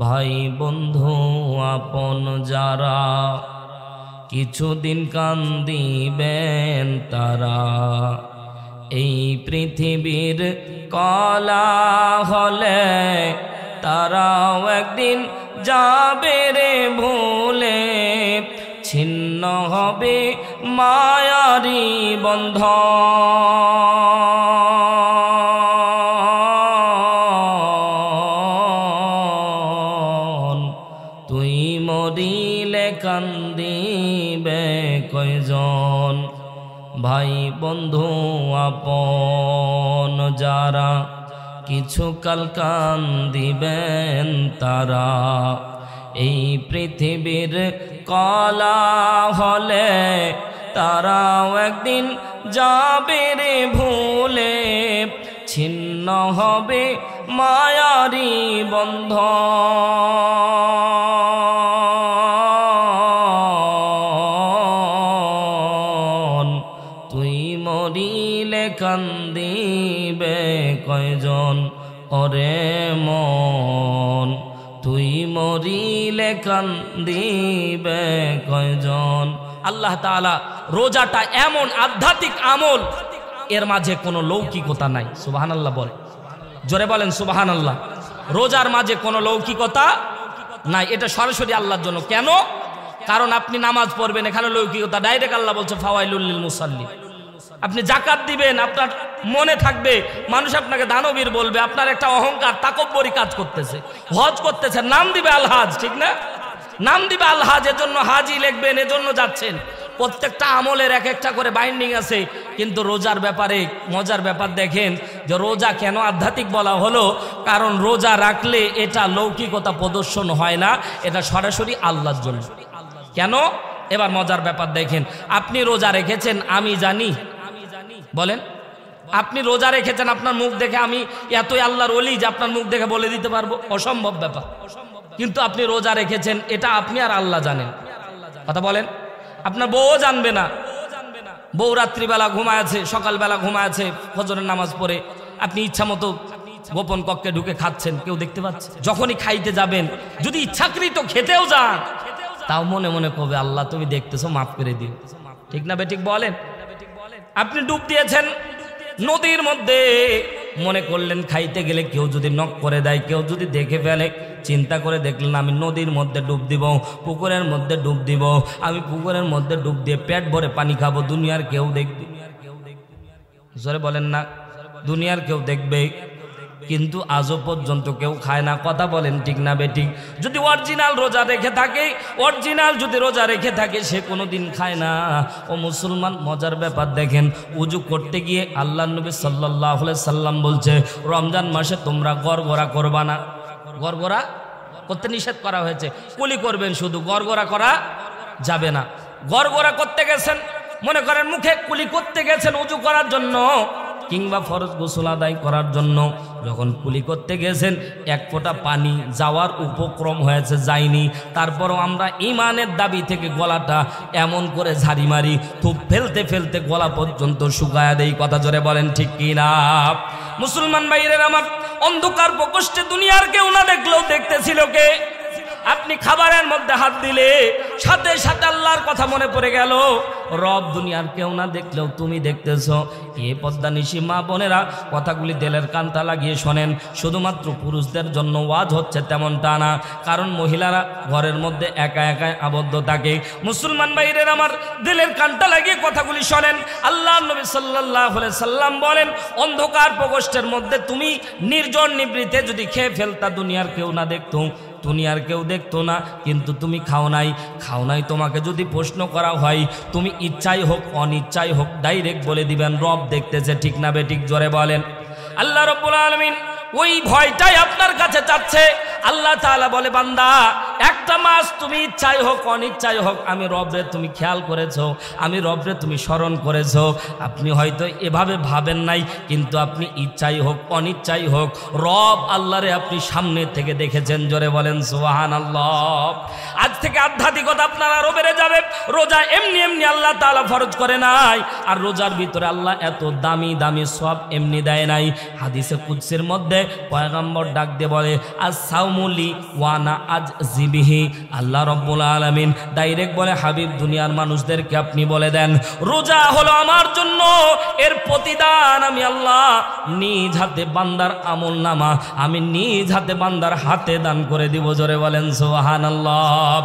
ভাই বন্ধু আপন যারা কিছুদিন কান্দিবেন তারা, এই পৃথিবীর কলা হলে তারাও একদিন যাবে রে ভুলে, ছিন্ন হবে মায়ারি বন্ধন। তুই মরিলে কান্দিবে কয়জন, ভাই বন্ধু আপন যারা কিছুকাল কান্দিবেন তারা, এই পৃথিবীর কলা হলে তারাও একদিন যাবে রে ভুলে, ছিন্ন হবে মায়ারি বন্ধন। তুই মরিলে কান্দিবে কয়জন ওরে মন, তুই মরিলে কান্দিবে কয়জন। আল্লাহ তাআলা রোজাটা এমন আধ্যাত্মিক আমল, এর মাঝে কোনো লৌকিকতা নাই। সুবহানাল্লাহ বলে, জোরে বলেন সুবহানাল্লাহ। রোজার মাঝে কোনো লৌকিকতা নাই, এটা সরাসরি আল্লাহর জন্য। কেন? কারণ আপনি নামাজ পড়বেন, এখানে লৌকিকতা ডাইরেক্ট আল্লাহ বলছে ফাওয়াইলুল লিল মুসাল্লিন। আপনি যাকাত দিবেন, আপনার মনে থাকবে মানুষ আপনাকে দানবীর বলবে, আপনার একটা অহংকার তাকব্বরি কাজ করতেছে। হজ করতেছে, নাম দিবে আলহাজ, ঠিক না? নাম দিবে আলহাজ, এজন্য হাজি লিখবেন, এজন্য যাচ্ছেন। প্রত্যেকটা আমলের এক একটা করে বাইন্ডিং আছে। কিন্তু রোজার ব্যাপারে মজার ব্যাপার দেখেন যে রোজা কেন আধ্যাত্মিক বলা হলো, কারণ রোজা রাখলে এটা লৌকিকতা প্রদর্শন হয় না, এটা সরাসরি আল্লাহর জন্য। কেন? এবার মজার ব্যাপার দেখেন, আপনি রোজা রেখেছেন, আমি জানি, বলেন আপনি রোজা রেখেছেন, আপনার মুখ দেখে আমি এতই আল্লাহর ওলি যে আপনার মুখ দেখে বলে দিতে পারবো? অসম্ভব ব্যাপার। কিন্তু আপনি রোজা রেখেছেন, এটা আপনি আর আল্লাহ জানেন। কথা বলেন। আপনার বউও জানবে না। বউ রাত্রিবেলা ঘুমায় আছে, সকালবেলা ঘুমায় আছে, ফজরের নামাজ পড়ে আপনি ইচ্ছা মতো গোপন কক্ষে ঢুকে খাচ্ছেন, কেউ দেখতে পাচ্ছে। যখনই খাইতে যাবেন, যদি ইচ্ছাকৃত খেতেও যান, তাও মনে মনে কবে আল্লাহ তুমি দেখতেছো, মাফ করে দিও। ঠিক না বেঠিক বলেন? আপনি ডুব দিয়েছেন নদীর মধ্যে, মনে করলেন খাইতে গেলে কেউ যদি নক করে দেয়, কেউ যদি দেখে ফেলে, চিন্তা করে দেখলেন আমি নদীর মধ্যে ডুব দিব, পুকুরের মধ্যে ডুব দিব, আমি পুকুরের মধ্যে ডুব দিয়ে পেট ভরে পানি খাবো, দুনিয়ার কেউ দেখবে। জোরে বলেন না, দুনিয়ার কেউ দেখবে, কিন্তু আজও পর্যন্ত কেউ খায় না। কথা বলেন ঠিক না বেঠিক? যদি অরিজিনাল রোজা রেখে থাকে, অরিজিনাল যদি রোজা রেখে থাকে, সে কোনোদিন খায় না। ও মুসলমান, মজার ব্যাপার দেখেন, উজু করতে গিয়ে আল্লাহ নবী সাল্লাল্লাহু আলাইহি সাল্লাম বলছে রমজান মাসে তোমরা গড়গড়া করবা না। গড়গড়া করতে নিষেধ করা হয়েছে, কুলি করবেন শুধু, গড়গড়া করা যাবে না। গড়গড়া করতে গেছেন, মনে করেন মুখে কুলি করতে গেছেন উজু করার জন্য কিংবা ফরজ গোসল আদায় করার জন্য, যখন কুলি করতে গেছেন এক ফোঁটা পানি যাওয়ার উপক্রম হয়েছে, যায়নি, তারপরও আমরা ইমানের দাবি থেকে গলাটা এমন করে ঝাড়ি মারি, থুপ ফেলতে ফেলতে গলা পর্যন্ত শুকায় দেই। কথা জোরে বলেন ঠিক কিনা? মুসলমান ভাইয়েরা আমার, অন্ধকার প্রকোষ্ঠে দুনিয়ার কেউ না দেখলেও দেখতেছিল কে? আপনি খাবারের মধ্যে হাত দিলে সাথে সাথে আল্লাহর কথা মনে পড়ে গেল। রব দুনিয়ার কেউ না দেখলেও তুমি দেখতেছো। এ পদ্মানিশি মা বোনেরা, কথাগুলি দিলের কানটা লাগিয়ে শোনেন। শুধুমাত্র পুরুষদের জন্য ওয়াজ হচ্ছে তেমনটা না, কারণ মহিলারা ঘরের মধ্যে একা একাই আবদ্ধ থাকে। মুসলমান ভাইদের আমার, দিলের কানটা লাগিয়ে কথাগুলি শোনেন। আল্লাহ নবী সাল্লাল্লাহু আলাইহি সাল্লাম বলেন, অন্ধকার প্রকোষ্ঠের মধ্যে তুমি নির্জন নিবৃতে যদি খেয়ে ফেলতা, দুনিয়ার কেউ না দেখতো, দুনিয়ার কেউ দেখতো না, কিন্তু তুমি খাও নাই। খাও নাই তোমাকে যদি প্রশ্ন করা হয়, তুমি ইচ্ছাই হোক অনিচ্ছাই হোক ডাইরেক্ট বলে দিবেন রব দেখতেছে। ঠিক না বেঠিক? জোরে বলেন। আল্লাহ রাব্বুল আলামিন ওই ভয়টাই আপনার কাছে চাচ্ছে। আল্লাহ তাআলা বলে, বান্দা একটা মাস তুমি ইচ্ছাই হোক অনিচ্ছাই হোক, আমি রবরে তুমি খেয়াল করেছো, আমি রবরে তুমি স্মরণ করেছো। আপনি হয়তো এভাবে ভাবেন নাই, কিন্তু আপনি ইচ্ছাই হোক অনিচ্ছাই হোক রব আল্লাহরে আপনি সামনে থেকে দেখেছেন। জোরে বলেন সুবহানাল্লাহ। আজ থেকে আধ্যাত্মিকতা আপনার আরো বেড়ে যাবে। রোজা এমনি এমনি আল্লাহ তাআলা ফরজ করে নাই, আর রোজার ভিতরে আল্লাহ এত দামি দামি সওয়াব এমনি দেয় নাই। হাদিসে কুদসির মধ্যে পয়গম্বর ডাক দিয়ে বলে, আস-সাওম সালমুলি ওয়ানা আজজিবিহি। আল্লাহ রাব্বুল আলামিন ডাইরেক্ট বলে, হাবিব দুনিয়ার মানুষদেরকে আপনি বলে দেন রোজা হলো আমার জন্য, এর প্রতিদান আমি আল্লাহ নিজ হাতে বান্দার আমল নামা আমি নিজ হাতে বান্দার হাতে দান করে দিব। জোরে বলেন সুবহানাল্লাহ।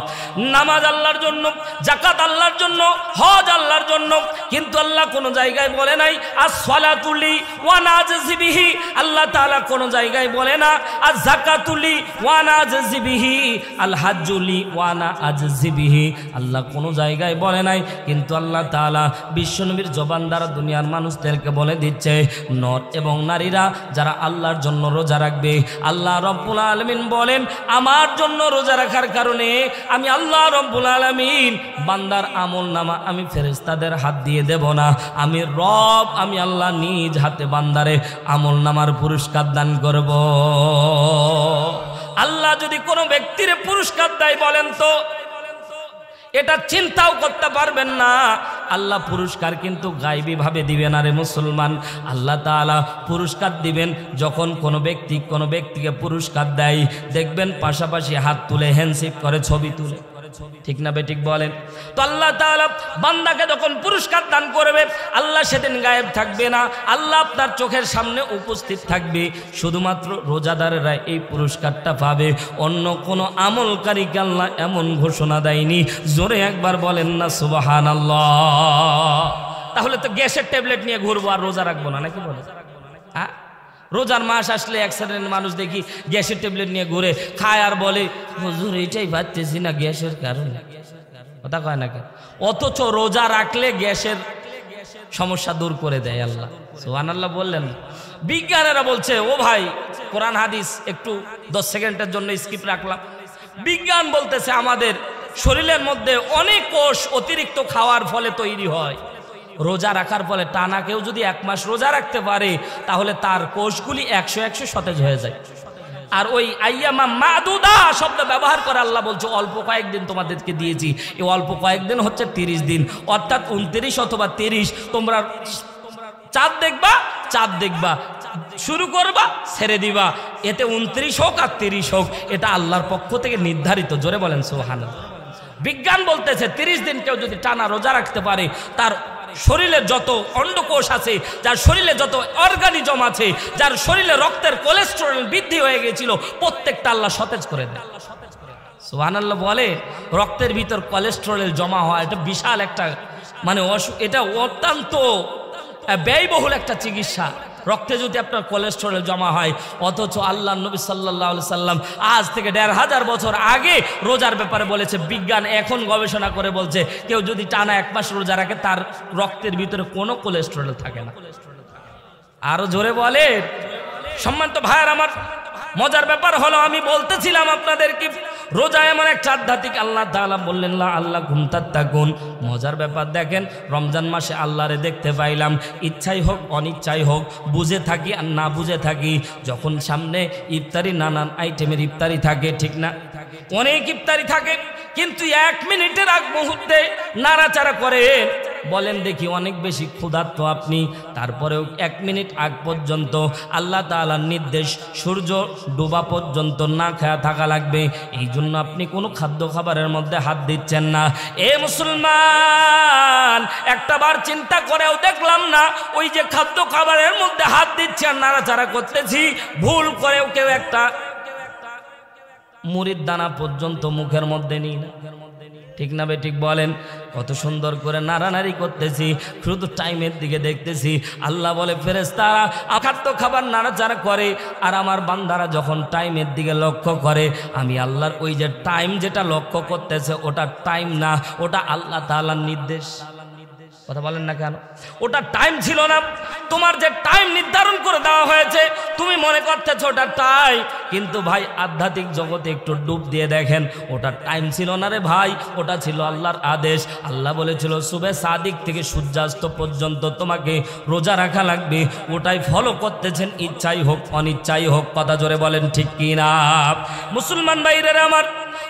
নামাজ আল্লাহর জন্য, যাকাত আল্লাহর জন্য, হজ আল্লাহর জন্য, কিন্তু আল্লাহ কোনো জায়গায় বলে নাই আস-সালাতুলি ওয়া নাজজিবিহি। আল্লাহ তাআলা কোনো জায়গায় বলে না আজ-যাকাতুলি ওয়া নাজজিবিহি, আল হাজ্জুলি ওয়া নাজজিবিহি। আল্লাহ কোনো জায়গায় বলে নাই, কিন্তু আল্লাহ তাআলা বিশ্বনবীর জবান দ্বারা দুনিয়ার মানুষদেরকে বলে দিচ্ছে, নর এবং নারীরা যারা আল্লাহর জন্য রোজা রাখবে, আল্লাহ রব্বুল আলামিন বলেন আমার জন্য রোজা রাখার কারণে আমি আল্লাহ রব্বুল আলামিন বান্দার আমল নামা আমি ফেরেশতাদের হাত দিয়ে দেব না, আমি রব আমি আল্লাহ নিজ হাতে বান্দারে আমল নামার পুরস্কার দান করব। আল্লাহ যদি কোনো ব্যক্তির পুরস্কার দেয় বলেন তো এটা চিন্তাও করতে পারবেন না। আল্লাহ পুরস্কার কিন্তু গায়বী ভাবে দিবেন। আরে মুসলমান, আল্লাহ তাআলা পুরস্কার দিবেন যখন কোনো ব্যক্তিকে পুরস্কার দেয়, দেখবেন পাশাপাশি হাত তুলে হ্যান্ডশেক করে, ছবি তুলে, ঠিক না বেঠিক বলেন? তো আল্লাহ তাআলা বান্দাকে যখন পুরস্কার দান করবে, আল্লাহ সেদিন গায়েব থাকবে না, আল্লাহ আপনার চোখের সামনে উপস্থিত থাকবে। শুধুমাত্র রোজাদারেরা এই পুরস্কারটা পাবে, অন্য কোনো আমলকারীকে আল্লাহ এমন ঘোষণা দেয়নি। জোরে একবার বলেন না সুবহানাল্লাহ। তাহলে তো গ্যাসের ট্যাবলেট নিয়ে ঘুরবো আর রোজা রাখবো না, নাকি বলে? হ্যাঁ, রোজার মাস আসলে এক শ্রেণীর মানুষ দেখি গ্যাসের ট্যাবলেট নিয়ে ঘুরে, খায় আর বলে হুজুর এটাই পাচ্ছি না গ্যাসের কারণে, কথা কয় না কেন? অথচ রোজা রাখলে গ্যাসের সমস্যা দূর করে দেয় আল্লাহ। সুবহানাল্লাহ বললেন। বিজ্ঞানীরা বলছে, ও ভাই কোরআন হাদিস একটু 10 সেকেন্ডের জন্য স্কিপ রাখলাম। বিজ্ঞান বলতেছে আমাদের শরীরের মধ্যে অনেক কোষ অতিরিক্ত খাওয়ার ফলে তৈরি হয়। রোজা রাখার ফলে টানা কেউ যদি 1 মাস রোজা রাখতে পারে, তাহলে তার কোষগুলি 100 সতেজ হয়ে যায়। আর ওই আইয়ামা মাদুদা শব্দ ব্যবহার করে আল্লাহ বলছে অল্প কয়েকদিন তোমাদেরকে দিয়েছি, এই অল্প কয়েকদিন হচ্ছে 30 দিন, অর্থাৎ 29 অথবা 30 তোমরা চাঁদ দেখবা, শুরু করবা, ছেড়ে দিবা, এতে 29 হোক আর 30 হোক, এটা আল্লাহর পক্ষ থেকে নির্ধারিত। জোরে বলেন সুবহানাল্লাহ। বিজ্ঞান বলতেছে 30 দিন কেউ যদি টানা রোজা রাখতে পারে, তার শরীরে যত অন্ডকোষ আছে, যার শরীরে যত অর্গানিজম আছে, যার শরীরে রক্তের কোলেস্টেরল বৃদ্ধি হয়ে গিয়েছিল, প্রত্যেকটা আল্লাহ সতেজ করে দেয়। সুবহানাল্লাহ বলে রক্তের ভিতর কোলেস্টেরল জমা হয়, এটা বিশাল একটা এটা অত্যন্ত ব্যয়বহুল একটা চিকিৎসা। রক্তে যদি আপনার কোলেস্টেরল জমা হয়, অথচ আল্লাহ নবী সাল্লাল্লাহু আলাইহি সাল্লাম আজ থেকে 1500 বছর আগে রোজার ব্যাপারে বলেছে। বিজ্ঞান এখন গবেষণা করে বলছে কেউ যদি টানা 1 মাস রোজা রাখে, তার রক্তের ভিতরে কোনো কোলেস্টেরল থাকে না। আরো জোরে বলে। সম্মানিত ভাইয়ার আমার, মজার ব্যাপার হলো আমি বলতেছিলাম আপনাদেরকে রোজা এমন একটা আধ্যাত্মিক, আল্লাহ তাআলা বললেন লা আল্লাকুম তাত্তাকুন। মজার ব্যাপার দেখেন, রমজান মাসে আল্লাহরে দেখতে পাইলাম, ইচ্ছাই হোক অনিচ্ছাই হোক, বুঝে থাকি আর না বুঝে থাকি, যখন সামনে ইফতারি, নানান আইটেমের ইফতারি থাকে, ঠিক না? অনেক ইফতারি থাকে, কিন্তু 1 মিনিটের আগ মুহূর্তে নাড়াচাড়া করে, বলেন দেখি অনেক বেশি ক্ষুধার্ত আপনি, তারপরেও 1 মিনিট আগ পর্যন্ত আল্লাহ তাআলার নির্দেশ সূর্য ডোবা পর্যন্ত না খাওয়া থাকা লাগবে। এই জন্য আপনি কোনো খাদ্য খাবারের মধ্যে হাত দিচ্ছেন না। এ মুসলমান, একটাবার চিন্তা করেও দেখলাম না, ওই যে খাদ্য খাবারের মধ্যে হাত দিচ্ছি আর নাড়াচাড়া করতেছি, ভুল করেও কেউ একটা মুড়ির দানা পর্যন্ত মুখের মধ্যে নিই না, ঠিক না বেঠিক বলেন? কত সুন্দর করে নাড়ানাড়ি করতেছি, শুধু টাইমের দিকে দেখতেছি। আল্লাহ বলে ফেরেশতারা খাদ্য খাবার নাড়াচাড়া করে, আর আমার বান্দারা যখন টাইমের দিকে লক্ষ্য করে, আমি আল্লাহর ওই যে টাইম যেটা লক্ষ্য করতেছে ওটা টাইম না, ওটা আল্লাহ তাআলার নির্দেশ। কথা বলেন না কেন? ওটা টাইম ছিল না। তোমার যে টাইম নির্ধারণ করে দেওয়া হয়েছে, তুমি মনে করতেছো ওটা টাইম, কিন্তু ভাই আধ্যাত্মিক জগতে একটু ডুব দিয়ে দেখেন, ওটা টাইম ছিল না রে ভাই, ওটা ছিল আল্লাহর আদেশ। আল্লাহ বলেছিল সুবে সাদিক থেকে সূর্যাস্ত পর্যন্ত তোমাকে রোজা রাখা লাগবে, ওটাই ফলো করতেছেন, ইচ্ছাই হোক অনিচ্ছাই হোক। কথা জোরে বলেন ঠিক কিনা? মুসলমান ভাইরা আমার,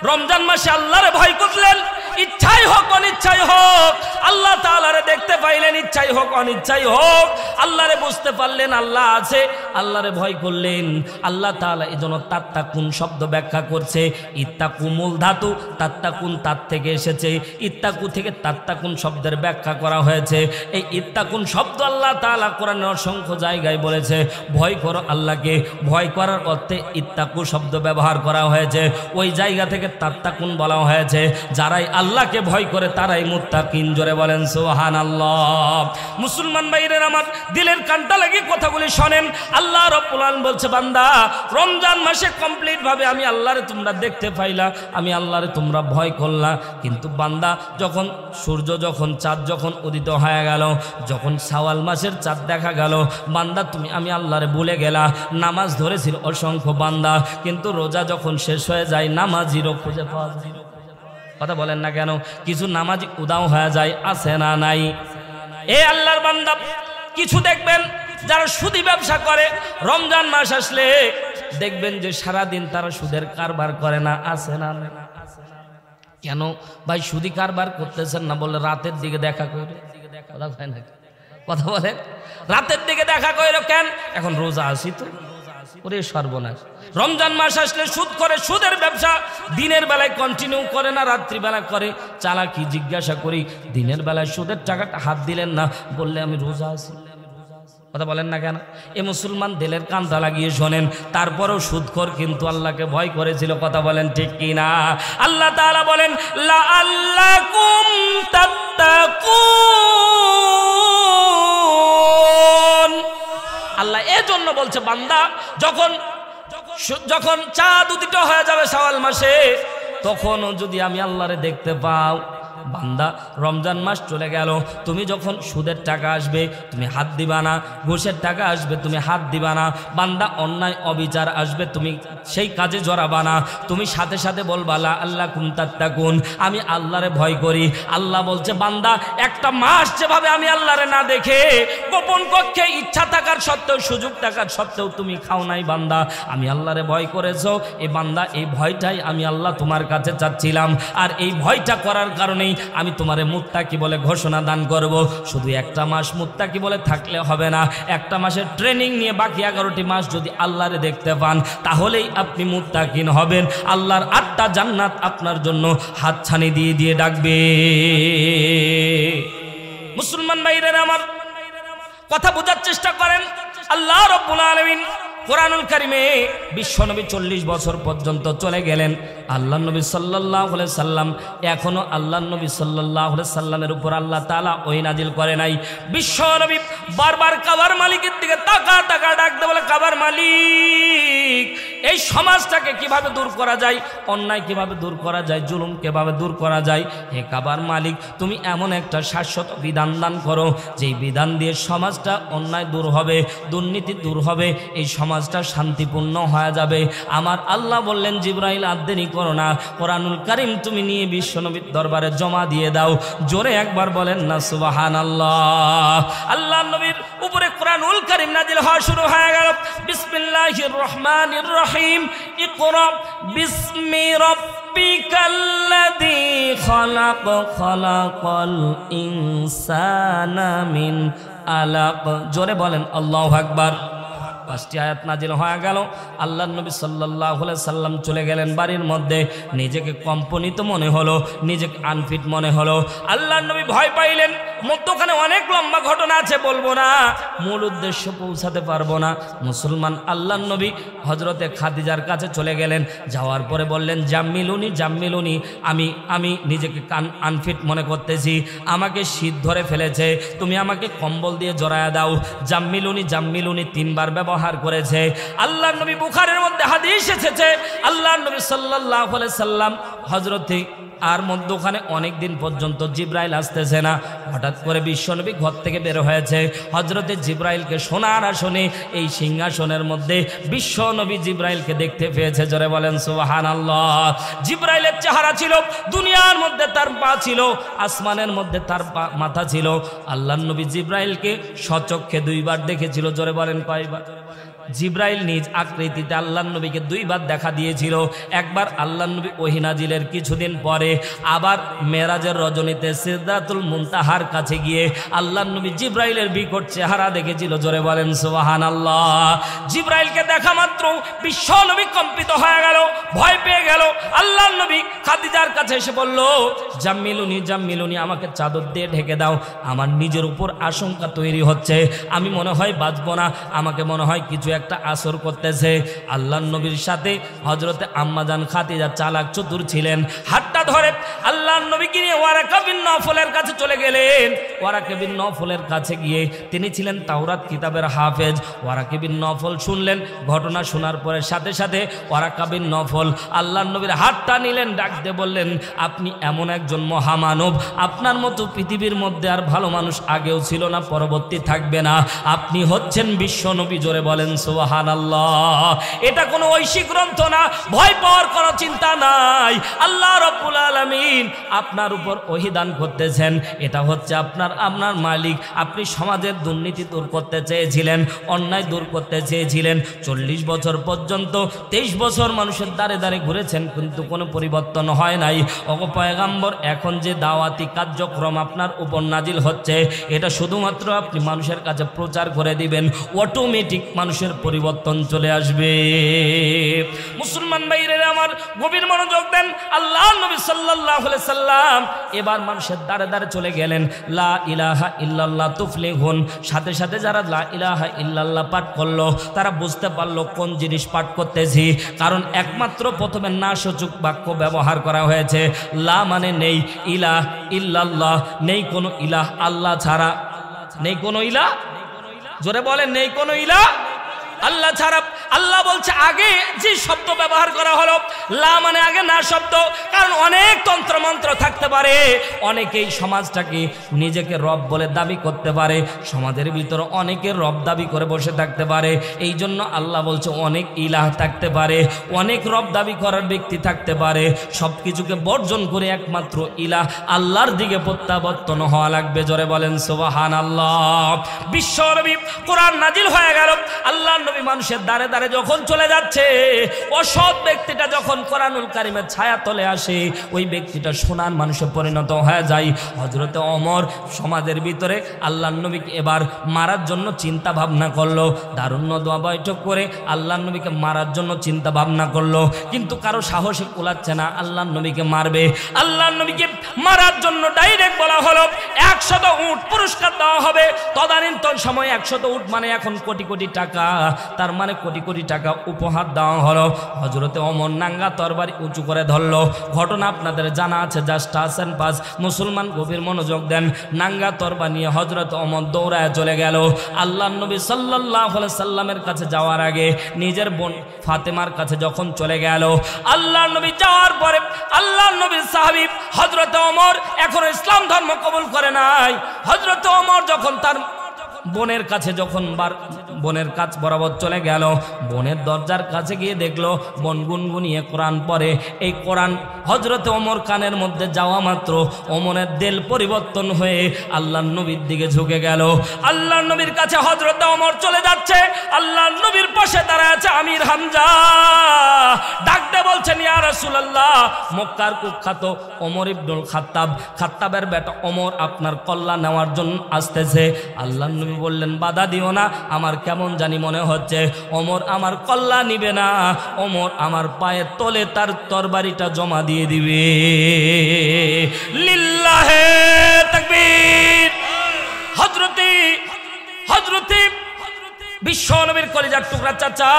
রমজান মাসে আল্লাহরে ভয় করলেন, ইচ্ছাই হোক অনিচ্ছাই হোক, আল্লাহ তাআলারে দেখতে পাইলেন, ইচ্ছাই হোক অনিচ্ছাই হোক, আল্লাহরে বুঝতে পারলেন আল্লাহ আছে, আল্লাহরে ভয় করলেন। আল্লাহ তাআলা এজন্য তাত্তাকুন শব্দ ব্যাখ্যা করছে। ইত্তাকু মূল ধাতু, তাত্তাকুন তার থেকে এসেছে, ইত্তাকু থেকে তাত্তাকুন শব্দের ব্যাখ্যা করা হয়েছে। এই ইত্তাকুন শব্দ আল্লাহ তাআলা কোরআনের অসংখ্য জায়গায় বলেছে ভয় করো আল্লাহকে। ভয় করার অর্থে ইত্তাকু শব্দ ব্যবহার করা হয়েছে, ওই জায়গা থেকে তাত্তাকুন বলা হয়েছে। যারাই আল্লাহকে ভয় করে তারাই মুত্তাকিন। জোরে বলেন সুবহানাল্লাহ। মুসলমান ভাইরা আমার, দিলের কানটা লাগিয়ে কথাগুলি শোনেন। আল্লাহ রাব্বুল আলামিন বলছে, বান্দা রমজান মাসে কমপ্লিট ভাবে আমি আল্লাহরে তোমরা দেখতে পাইলা, আমি আল্লাহরে তোমরা ভয় করলা। কিন্তু বান্দা যখন সূর্য, যখন চাঁদ যখন উদিত হয়ে গেল, যখন শাওয়াল মাসের চাঁদ দেখা গেল, বান্দা তুমি আমি আল্লাহরে ভুলে গেলা। নামাজ ধরেছিল অসংখ্য বান্দা, কিন্তু রোজা যখন শেষ হয়ে যায় নামাজিরও খুঁজে পাওয়া যায়। কথা বলেন না কেন? কিছু নামাজি উদাও হয়ে যায়, আছে না নাই? এ আল্লাহর বান্দা, কিছু দেখবেন যারা সুদি ব্যবসা করে, রমজান মাস আসলে দেখবেন যে সারাদিন তারা সুদের কারবার করে না, আছে না নাই? কেন ভাই সুদি কারবার করতেছেন না? বলে রাতের দিকে দেখা করে। কথা হয় না? কথা বলেন, রাতের দিকে দেখা কইলো কেন? এখন রোজা আসি তো। ওরে সর্বনাশ, রমজান মাস আসলে সুদ করে, সুদের ব্যবসা দিনের বেলায় কন্টিনিউ করে না, রাত্রিবেলা করে। চালাকি জিজ্ঞাসা করি, দিনের বেলায় সুদের টাকাটা হাত দিলেন না, বললে আমি রোজা আছি। কথা বলেন না কেন? এ মুসলমান দিলের কানটা লাগিয়ে শোনেন, তারপরেও সুদখোর কিন্তু আল্লাহকে ভয় করেছিল। কথা বলেন ঠিক কি না? আল্লাহ তাআলা বলেন লাআল্লাকুম তাত্তাকুন। আল্লাহ এজন্য বলছে, বান্দা যখন চাঁদ উদিত হয়ে যাবে শাওয়াল মাসে, তখনও যদি আমি আল্লাহরে দেখতে পাও। বান্দা রমজান মাস চলে গেল, তুমি যখন সুদের টাকা আসবে তুমি হাত দিবা না, ঘুষের টাকা আসবে তুমি হাত দিবা না, বান্দা অন্যায় অবিচার আসবে তুমি সেই কাজে জড়াবা না। তুমি সাথে সাথে বলবা লা আল্লাকুম তাত্তাকুন, আমি আল্লাহরে ভয় করি। আল্লাহ বলছে, বান্দা একটা মাস যেভাবে আমি আল্লাহরে না দেখে গোপন কক্ষে ইচ্ছা থাকার সত্ত্বেও, সুযোগ থাকার সত্ত্বেও তুমি খাও নাই, বান্দা আমি আল্লাহরে ভয় করেছো। এই বান্দা, এই ভয়টাই আমি আল্লাহ তোমার কাছে চাচ্ছিলাম। আর এই ভয়টা করার কারণেই আমি তোমারে মুত্তাকি বলে ঘোষণা দান করব। শুধু একটা মাস মুত্তাকি বলে থাকলে হবে না, একটা মাসের ট্রেনিং নিয়ে বাকি 11টি মাস যদি আল্লাহরে দেখতে পান, তাহলেই আপনি মুত্তাকিন হবেন। আল্লাহর 8টা জান্নাত আপনার জন্য হাতছানি দিয়ে দিয়ে ডাকবে। মুসলমান ভাইরা আমার, কথা বোঝার চেষ্টা করেন। আল্লাহ রাব্বুল আলামিন কোরআনুল কারিমে বিশ্বনবী 40 বছর পর্যন্ত চলে গেলেন। আল্লাহ নবী সাল্লাল্লাহু আলাইহি সাল্লাম এখনো আল্লাহ নবী সাল্লাল্লাহু আলাইহি সাল্লামের উপর আল্লাহ তাআলা ওহী নাজিল করে নাই। বিশ্বনবী বারবার কাবার মালিকের দিকে তাকা তাকা ডাকতে বলে, কাবার মালিক, এই সমাজটাকে কিভাবে দূর করা যায়, অন্যায় কিভাবে দূর করা যায়, জুলুম কিভাবে দূর করা যায়। হে কাবার মালিক, তুমি এমন একটা শাশ্বত বিধান দান করো, যেই বিধান দিয়ে সমাজটা অন্যায় দূর হবে, দুর্নীতি দূর হবে, এই সমাজটা শান্তিপূর্ণ হয়ে যাবে। আমার আল্লাহ বললেন, জিবরাইল আর দেরি করো না, কোরআনুল কারীম তুমি নিয়ে বিশ্বনবীর দরবারে জমা দিয়ে দাও। জোরে একবার বলেন না সুবহানাল্লাহ। আল্লাহ নবীর উপরে কোরআনুল কারীম নাজিল হওয়া শুরু হয়ে গেল। বিসমিল্লাহির রহমানির রহিম। ইকরা বিসমি রাব্বিকাল্লাযী খালাক, খালাকাল ইনসানা মিন আলাক। জোরে বলেন আল্লাহু আকবার। 5টি আয়াত নাজিল হয়ে গেল। আল্লাহ নবী সাল্লাল্লাহু আলাইহি সাল্লাম চলে গেলেন বাড়ির মধ্যে। নিজেকে কম্পনিত মনে হলো, নিজেকে আনফিট মনে হলো। আল্লাহ নবী ভয় পাইলেন। মধ্যখানে অনেক লম্বা ঘটনা আছে, বলবো না, মূল উদ্দেশ্য পৌঁছাতে পারবো না। মুসলমান আল্লাহ নবী হযরতে খাদিজার কাছে চলে গেলেন। যাওয়ার পরে বললেন, জাম্মিলুনি জাম্মিলুনি, আমি নিজেকে আনফিট মনে করতেছি, আমাকে শীত ধরে ফেলেছে, তুমি আমাকে কম্বল দিয়ে জড়ায়া দাও। জাম্মিলুনি জাম্মিলুনি 3 বার ব্যবহার করেছে। আল্লাহ নবী, বুখারীর মধ্যে হাদিস এসেছে, আল্লাহ নবী সাল্লাল্লাহু আলাইহি সাল্লাম হযরতে আর মধ্যখানে অনেক দিন পর্যন্ত জিব্রাইল আসতেছে না। হঠাৎ করে বিশ্বনবী ঘর থেকে বের হয়েছে। হযরতে জিব্রাইলকে সোনার আসনে, এই সিংহাসনের মধ্যে বিশ্বনবী জিব্রাইলকে দেখতে পেয়েছে। জোরে বলেন সুবহানাল্লাহ। জিব্রাইলের চেহারা ছিল, দুনিয়ার মধ্যে তার পা ছিল, আসমানের মধ্যে তার মাথা ছিল। আল্লাহর নবী জিব্রাইলকে স্বচক্ষে 2 বার দেখেছিল। জোরে বলেন কয়বার? জিব্রাইল নিজ আকৃতিতে আল্লাহর নবীকে দুইবার দেখা দিয়েছিল। একবার আল্লাহর নবী ওহী নাজিলের কিছুদিন পরে, আবার মেরাজের রজনীতে সিদরাতুল মুনতাহার কাছে গিয়ে আল্লাহর নবী জিব্রাইলের বিকট চেহারা দেখেছিল। জোরে বলেন সুবহানাল্লাহ। জিব্রাইলকে দেখা মাত্র বিশ্ব নবী কম্পিত হয়ে গেল, ভয় পেয়ে গেল। আল্লাহর নবী খাদিজার কাছে এসে বলল, জাম্মিলুনি জাম্মিলুনি, আমাকে চাদর দিয়ে ঢেকে দাও, আমার নিজের উপর আশঙ্কা তৈরি হচ্ছে, আমি মনে হয় বাঁচব না, আমাকে মনে হয় কিছু একটা আসর করতেছে। আল্লাহর নবীর সাথে হযরতে আম্মাজান খাদিজা চালাক চতুর ছিলেন। হাতটা ধরে আল্লাহর নবীকে নিয়ে ওয়ারাকা বিন নওফলের কাছে চলে গেলেন। ওয়ারাকা বিন নওফলের কাছে গিয়ে, তিনি ছিলেন তাওরাত কিতাবের হাফেজ। ওয়ারাকা বিন নওফল শুনলেন, ঘটনা শোনার পরে সাথে সাথে ওয়ারাকা বিন নওফল আল্লাহর নবীর হাতটা নিলেন, ডাকতে বললেন, আপনি এমন একজন মহামানব, আপনার মতো পৃথিবীর মধ্যে আর ভালো মানুষ আগেও ছিল না, পরবর্তী থাকবে না, আপনি হচ্ছেন বিশ্ব নবী। জোরে বলেন সুবহানাল্লাহ। এটা কোনো ঐশী গ্রন্থ না, ভয় পাওয়ার কোনো চিন্তা নাই। আল্লাহ রাব্বুল আলামিন আপনার উপর ওহী দান করতেছেন, এটা হচ্ছে আপনার মালিক। আপনি সমাজের দুর্নীতি দূর করতে চেয়েছিলেন, অন্যায় দূর করতে চেয়েছিলেন, 40 বছর পর্যন্ত 23 বছর মানুষের দ্বারে দ্বারে ঘুরেছেন, কিন্তু কোনো পরিবর্তন হয় নাই। ওগো পয়গম্বর, এখন যে দাওয়াতি কার্যক্রম আপনার উপর নাজিল হচ্ছে, এটা শুধুমাত্র আপনি মানুষের কাছে প্রচার করে দিবেন, অটোমেটিক মানুষের পরিবর্তন চলে আসবে। মুসলমান ভাইরা আমার, গভীর মনোযোগ দেন। আল্লাহ নবী সাল্লাল্লাহু আলাইহি সাল্লাম এবার মানুষের দ্বারে দ্বারে চলে গেলেন। লা ইলাহা ইল্লাল্লাহ তুফলিহুন, সাথে সাথে যারা লা ইলাহা ইল্লাল্লাহ পাঠ করলো, তারা বুঝতে পারলো কোন জিনিস পাঠ করতেছি। কারণ একমাত্র প্রথমে না সূচক বাক্য ব্যবহার করা হয়েছে। লা মানে নেই, ইলাহ ইল্লাল্লাহ, নেই কোনো ইলাহ আল্লাহ ছাড়া, নেই কোনো ইলাহ, জোরে বলেন, নেই কোনো ইলাহ আল্লাহ ছাড়া। আল্লাহ বলছে আগে যে শব্দ ব্যবহার করা হলো, লা মানে আগে না শব্দ। কারণ অনেক তন্ত্রমন্ত্র থাকতে পারে, অনেকেই সমাজটাকে নিজেকে রব বলে দাবি করতে পারে, সমাজের ভিতরে অনেকে রব দাবি করে বসে থাকতে পারে। এই জন্য আল্লাহ বলছে অনেক ইলাহ থাকতে পারে, অনেক রব দাবি করার ব্যক্তি থাকতে পারে। সব কিছুকে বর্জন করে একমাত্র ইলাহ আল্লাহর দিকে প্রত্যাবর্তন হওয়া লাগবে। জোরে বলেন সুবহানাল্লাহ। বিশ্ব নবী কোরআন নাজিল হয়ে গেল। আল্লাহ নবী মানুষের দ্বারে দ্বারে যখন চলে যাচ্ছে, অসৎ ব্যক্তিটা যখন কোরআনুল কারীমের ছায়া তলে আসে, ওই ব্যক্তিটা সোনার মানুষে পরিণত হয়ে যায়। হযরতে ওমর সমাজের ভিতরে আল্লাহর নবীকে এবার মারার জন্য চিন্তা ভাবনা করলো। দারুণ দোয়া বৈঠক করে আল্লাহর নবীকে মারার জন্য চিন্তা ভাবনা করলো, কিন্তু কারো সাহসে কুলাচ্ছে না আল্লাহর নবীকে মারবে। আল্লাহর নবীকে মারার জন্য ডাইরেক্ট বলা হলো 100 উট পুরস্কার দেওয়া হবে। তদানীন্তন সময় 100 উট মানে এখন কোটি কোটি টাকা, তার মানে কোটি কোটি টাকা উপহার দেওয়া হলো। হযরতে ওমর নাঙ্গা তরবারি উঁচু করে ধরলো। ঘটনা আপনাদের জানা আছে, জাস্ট আসেন পাস। মুসলমান গভীর মনোযোগ দেন। নাঙ্গা তরবারি নিয়ে হযরত ওমর দৌড়ায় চলে গেল। আল্লাহর নবী সাল্লাল্লাহু আলাইহি সাল্লামের কাছে যাওয়ার আগে নিজের বোন ফাতেমার কাছে যখন চলে গেল, আল্লাহর নবী যাওয়ার পরে আল্লাহর নবীর সাহাবী হযরত ওমর এখনো ইসলাম ধর্ম কবুল করে নাই। হযরত ওমর যখন তার বোনের কাছে বোনের কাছ বরাবর চলে গেল, বোনের দরজার কাছে গিয়ে দেখলো বোন গুনগুনিয়ে কোরআন পড়ে। এই কোরআন হযরতে ওমর কানের মধ্যে যাওয়া মাত্র ওমরের দিল পরিবর্তন হয়ে আল্লাহর নবীর দিকে ঝুঁকে গেল। আল্লাহর নবীর কাছে হযরতে ওমর চলে যাচ্ছে, আল্লাহর নবীর পাশে দাঁড়ায় আছে আমির হামজা। ডাকতে বলছেন, ইয়া রাসূলুল্লাহ, মক্কার কুখ্যাত ওমর ইবনুল খাত্তাব, খাত্তাবের বেটা ওমর আপনার কল্লা নেওয়ার জন্য আসতেছে। আল্লাহর নবী বললেন, বাধা দিও না, আমার কেমন জানি মনে হচ্ছে ওমর আমার কল্লা নিবে না, ওমর আমার পায়ের তলে তার তরবারিটা জমা দিয়ে দিবে। লিল্লাহে তাকবীর। হযরতে বিশ্ব নবীর কলিজার টুকরা চাচা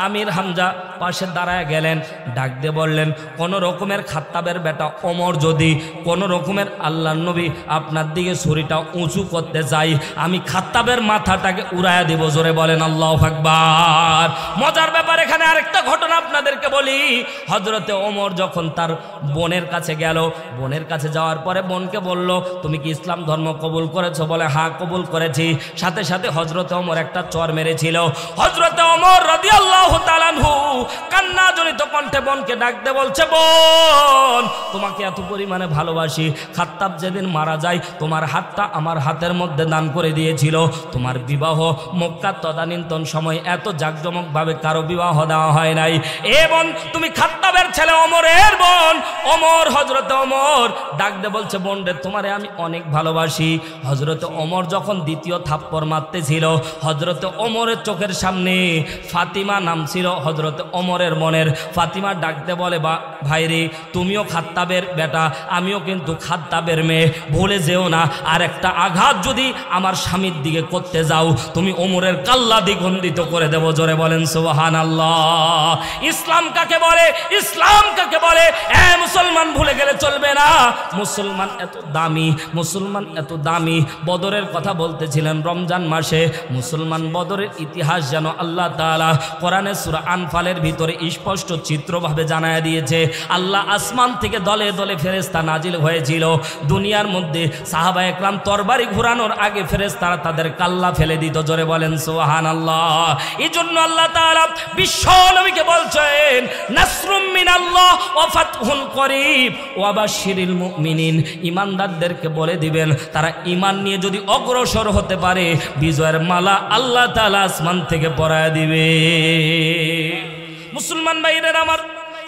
আমির হামজা পাশে দাঁড়ায় গেলেন, ডাক দিয়ে বললেন, কোন রকমের খাত্তাবের বেটা ওমর যদি কোন রকমের আল্লাহর নবী আপনার দিকে ছুরিটা উঁচু করতে চাই, আমি খাত্তাবের মাথাটাকে উড়াইয়া দেব। জোরে বলেন আল্লাহু আকবার। মজার ব্যাপার এখানে আরেকটা ঘটনা আপনাদেরকে বলি। হযরতে ওমর যখন তার বোনের কাছে গেল, বোনের কাছে যাওয়ার পরে বোনকে বলল, তুমি কি ইসলাম ধর্ম কবুল করেছো? বলে, হ্যাঁ কবুল করেছি। সাথে সাথে হযরতে ওমর একটা চর মেরেছিল। হযরতে ওমর রাদিয়াল্লাহু রাদিয়াল্লাহু তাআলা আনহু কান্না জড়িত কণ্ঠে বোনকে ডাক দিয়ে বলছে, বোন তোমাকে এত পরিমাণে ভালোবাসি, খাত্তাব যেদিন মারা যায় তোমার হাতটা আমার হাতের মধ্যে দান করে দিয়েছিল। তোমার বিবাহ মক্কার তদানীন্তন সময় এত জাঁকজমকভাবে কারো বিবাহ দেওয়া হয় নাই। এবং তুমি খাত্তাবের ছেলে ওমরের বোন ওমর, হযরতে ওমর ডাক দিয়ে বলছে, বোন রে তোমারে আমি অনেক ভালোবাসি। হযরতে ওমর যখন দ্বিতীয় থাপ্পড় মারতেছিল, হযরতে ওমরের চোখের সামনে ফাতিমা নাম ছিল হযরতে ওমরের বোনের, ফাতিমা ডাক দিয়ে বলে, ভাই রে তুমিও খাত্তাবের বেটা, আমিও কিন্তু খাত্তাবের মেয়ে, ভুলে যেও না আর একটা আঘাত যদি আমার স্বামীর দিকে করতে যাও তুমি ওমরের কাল্লা দ্বিখণ্ডিত করে দেব। জোরে বলেন সুবহানাল্লাহ। ইসলাম কাকে বলে? ইসলাম কাকে বলে? মুসলমান ভুলে গেলে চলবে না। মুসলমান এত দামি, মুসলমান এত দামি। বদরের কথা বলতেছিলেন রমজান মাসে, মুসলমান বদরের ইতিহাস যেন আল্লাহ তাআলা কোরআনে সূরা আনফালের ভিতরে স্পষ্ট চিত্রভাবে জানায় দিয়েছে। আল্লাহ আসমান থেকে দলে দলে ফেরেশতা নাজিল হয়েছিল দুনিয়ার মধ্যে। সাহাবায়ে কেরাম তরবারি ঘোরানোর আগে ফেরেশতারা তাদের কাল্লা ফেলে দিত। জোরে বলেন সুবহানাল্লাহ। এই জন্য আল্লাহ তাআলা বিশ্ব নবীকে বলছেন, নাসরুম মিনাল্লাহ ওয়া ফাতহুন করিব ওয়া বাশশিরিল মুমিনিন। ঈমানদারদেরকে বলে দিবেন তারা ঈমান নিয়ে যদি অগ্রসর হতে পারে বিজয়ের মালা আল্লাহ তাআলা আসমান থেকে পরায় দিবে। মুসলমান ভাইদের আমার,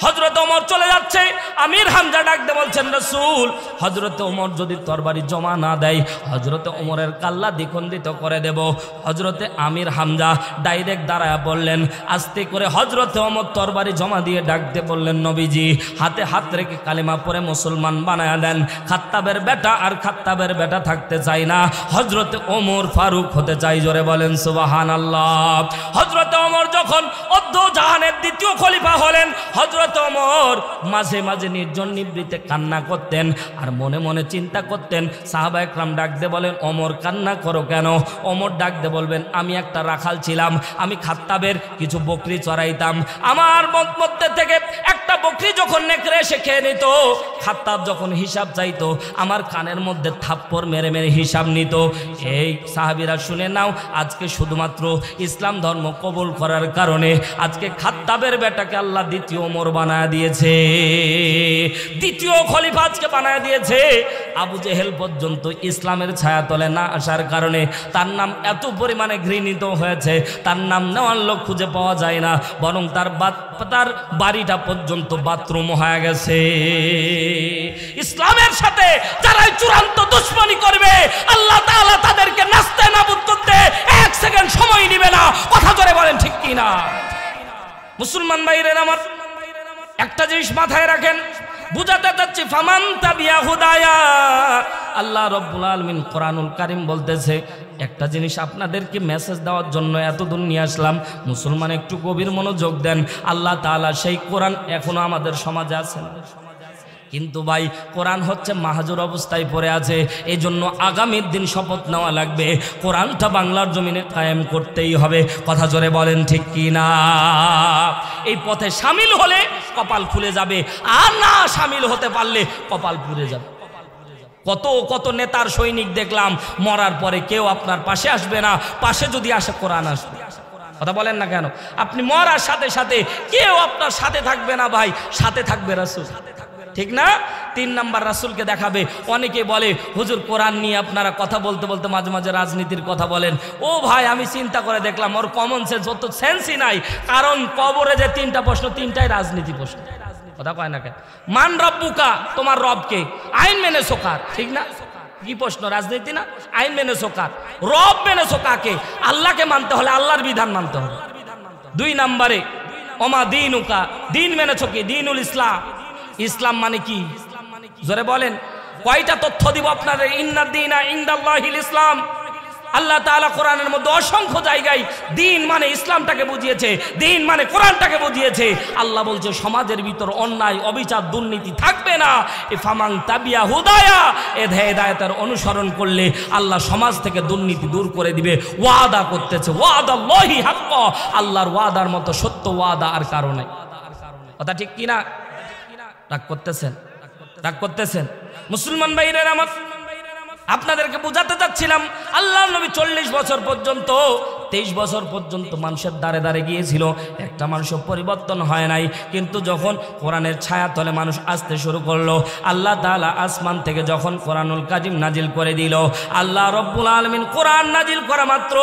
হযরত ওমর চলে যাচ্ছে, আমির হামজা ডাক দিয়ে বলছেন, রাসূল হযরত ওমর যদি তরবারি জমা না দেয় হযরত ওমরের কাল্লা দ্বিখণ্ডিত করে দেব। হযরতে আমির হামজা ডাইরেক্ট দাঁড়ায় বললেন, আস্তে করে হযরত ওমর তরবারি জমা দিয়ে ডাক দিয়ে বললেন, নবীজি হাতে হাত রেখে কালেমা পড়ে মুসলমান বানায়া দেন। খাত্তাবের বেটা আর খাত্তাবের বেটা থাকতে চাই না, হযরতে ওমর ফারুক হতে চাই। জোরে বলেন সুবহানাল্লাহ। হযরত ওমর যখন জাহানের দ্বিতীয় খলিফা হলেন, হযরত ওমর মাঝে মাঝে নির্জন নিবৃতে কান্না করতেন আর মনে মনে চিন্তা করতেন। সাহাবায়ে কেরাম ডাক দিয়ে বলেন, ওমর কান্না করো কেন? ওমর ডাক দিয়ে বলবেন, আমি একটা রাখাল ছিলাম, আমি খাত্তাবের কিছু বকরি চড়াইতাম, আমার মধ্যে থেকে একটা বকরি যখন নেকড়ে এসে খেয়ে নিত, খাত্তাব যখন হিসাব চাইতো আমার কানের মধ্যে থাপ্পড় মেরে মেরে হিসাব নিত। এই সাহাবীরা শুনে নাও, আজকে শুধুমাত্র ইসলাম ধর্ম কবুল করার কারণে আজকে খাত্তাবের বেটাকে আল্লাহ দ্বিতীয় ওমর বানায় দিয়েছে, দ্বিতীয় খলিফা আজকে বানায় দিয়েছে। আবু জেহেল পর্যন্ত ইসলামের ছায়াতলে না আসার কারণে তার নাম এত পরিমাণে ঘৃণিত হয়েছে, তার নাম নেওয়ার লোক খুঁজে পাওয়া যায় না, বরং তার বাড়িটা পর্যন্ত বাথরুম হয়ে গেছে। ইসলামের সাথে যারা চূড়ান্ত দুশমনী করবে আল্লাহ তাআলা তাদেরকে নাস্তে নাবুদ করতে এক সেকেন্ড সময় নেবে না। কথা জোরে বলেন ঠিক কিনা? মুসলমান ভাইরা আমার, একটা জিনিস মাথায় রাখেন, বুঝাতে চাচ্ছি, ফামান তাবিয়া হুদায়া। আল্লাহ রাব্বুল আলামিন কোরআনুল কারীম বলতেছে, একটা জিনিস আপনাদেরকে মেসেজ দেওয়ার জন্য এত দূর নিয়ে আসলাম, মুসলমান একটু গভীর মনোযোগ দেন। আল্লাহ তাআলা সেই কোরআন এখনো আমাদের সমাজে আছে, কিন্তু ভাই কোরআন হচ্ছে মাহাজুর অবস্থায় পড়ে আছে। এই জন্য আগামীর দিন শপথ নেওয়া লাগবে, কোরআনটা বাংলার জমিনে কায়েম করতেই হবে। কথা জোরে বলেন ঠিক কি না? এই পথে সামিল হলে কপাল খুলে যাবে, আর না সামিল হতে পারলে কপাল পুড়ে যাবে। কত কত নেতার সৈনিক দেখলাম, মরার পরে কেউ আপনার পাশে আসবে না, পাশে যদি আসে কোরআন আসবে। কথা বলেন না কেন? আপনি মরার সাথে সাথে কেউ আপনার সাথে থাকবে না ভাই, সাথে থাকবে রাসূল, ঠিক না? 3 নাম্বার রাসূলকে দেখাবে। অনেকে বলে হুজুর কোরআন নিয়ে আপনারা কথা বলতে বলতে মাঝে মাঝে রাজনীতির কথা বলেন। ও ভাই, আমি চিন্তা করে দেখলাম ওর কমন সেন্স, ওর তো সেন্সই নাই। কারণ কবরে যে 3টা প্রশ্ন, 3টাই রাজনীতি প্রশ্ন। কথা কয় না কেন? মান রব্বুকা, তোমার রবকে, আইন মেনে সোকার, ঠিক না? কি প্রশ্ন? রাজনীতি না? আইন মেনে সোকার, রব মেনে সোকাকে, আল্লাহকে মানতে হলে আল্লাহর বিধান মানতে হবে। 2 নম্বরে ওমা দীনুকা, দিন মেনেছো কি? দীনুল ইসলাম, ইসলাম মানে কি? জোরে বলেন। কয়টা তথ্য দিব আপনাদের? ইন্নাদ দীনা ইনদাল্লাহিল ইসলাম। আল্লাহ তাআলা কোরআনের মধ্যে অসংখ্য জায়গায় দিন মানে ইসলামটাকে বুঝিয়েছে, দিন মানে কোরআনটাকে বুঝিয়েছে। আল্লাহ বলছে সমাজের ভিতর অন্যায়, অবিচার, দুর্নীতি থাকবে না। এ ফামান তাবিয়া হুদায়া, এ হেদায়েতের অনুসরণ করলে আল্লাহ সমাজ থেকে দুর্নীতি দূর করে দিবে। ওয়াদা করতেছে, ওয়াদাল্লাহি হাক্ক, আল্লাহর ওয়াদার মতো সত্য ওয়াদা আর কারো নাই। কথা ঠিক কিনা? রাগ করতেছেন? রাগ করতেছেন? মুসলমান ভাইরা আমার, আপনাদেরকে বুঝাতে চাচ্ছিলাম, আল্লাহর নবী 40 বছর পর্যন্ত, 23 বছর পর্যন্ত মানুষের দ্বারে দ্বারে গিয়েছিল, একটা একটা মানুষও পরিবর্তন হয় নাই। কিন্তু যখন কোরআনের ছায়া তলে মানুষ আসতে শুরু করলো, আল্লাহ তাআলা আসমান থেকে যখন কোরআনুল কারীম নাজিল করে দিল, আল্লাহ রব্বুল আলামিন কোরআন নাজিল করা মাত্র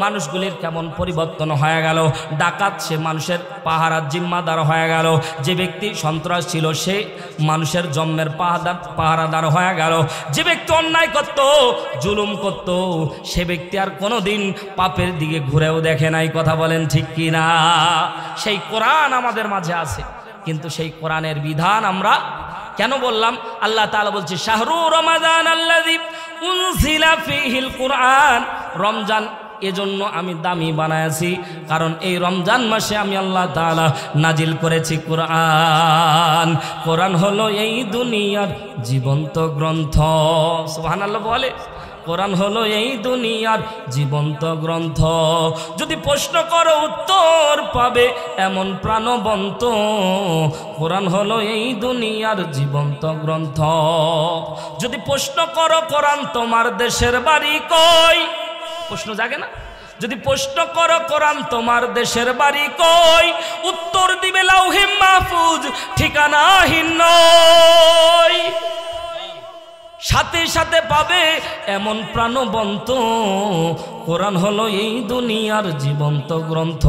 মানুষগুলির কেমন পরিবর্তন হয়ে গেল। ডাকাত সে মানুষের পাহারার জিম্মাদার হয়ে গেল, যে ব্যক্তি সন্ত্রাস ছিল সে মানুষের জন্মের পাহারাদার হয়ে গেল, যে ব্যক্তি অন্যায় করত, জুলুম করত, সে ব্যক্তি আর কোনোদিন পাপের দিকে ঘুরেও দেখে নাই। কথা বলেন ঠিক কি না? সেই কোরআন আমাদের মাঝে আছে, কিন্তু সেই কোরআনের বিধান আমরা কেন বললাম? আল্লাহ তাআলা বলছে শাহরু রমাদান আল্লাযী উনজিলা ফীহিল কুরআন। রমজান এজন্য আমি দামি বানায়াছি, কারণ এই রমজান মাসে আমি আল্লাহ তাআলা নাজিল করেছি কোরআন। কোরআন হলো এই দুনিয়ার জীবন্ত গ্রন্থ। সুবহানাল্লাহ বলে, কোরআন হলো এই দুনিয়ার জীবন্ত গ্রন্থ। যদি প্রশ্ন করো উত্তর পাবে এমন প্রাণবন্ত। কোরআন হলো এই দুনিয়ার জীবন্ত গ্রন্থ। যদি প্রশ্ন করো কোরআন তোমার দেশের বাড়ি কই, প্রশ্ন জাগে না? যদি প্রশ্ন করো কোরআন তোমার দেশের বাড়ি কই, উত্তর দিবে লাউহে মাহফুজ ঠিকানাহীন নয়। সাথে সাথে পাবে এমন প্রাণবন্ত। কোরআন হলো এই দুনিয়ার জীবন্ত গ্রন্থ।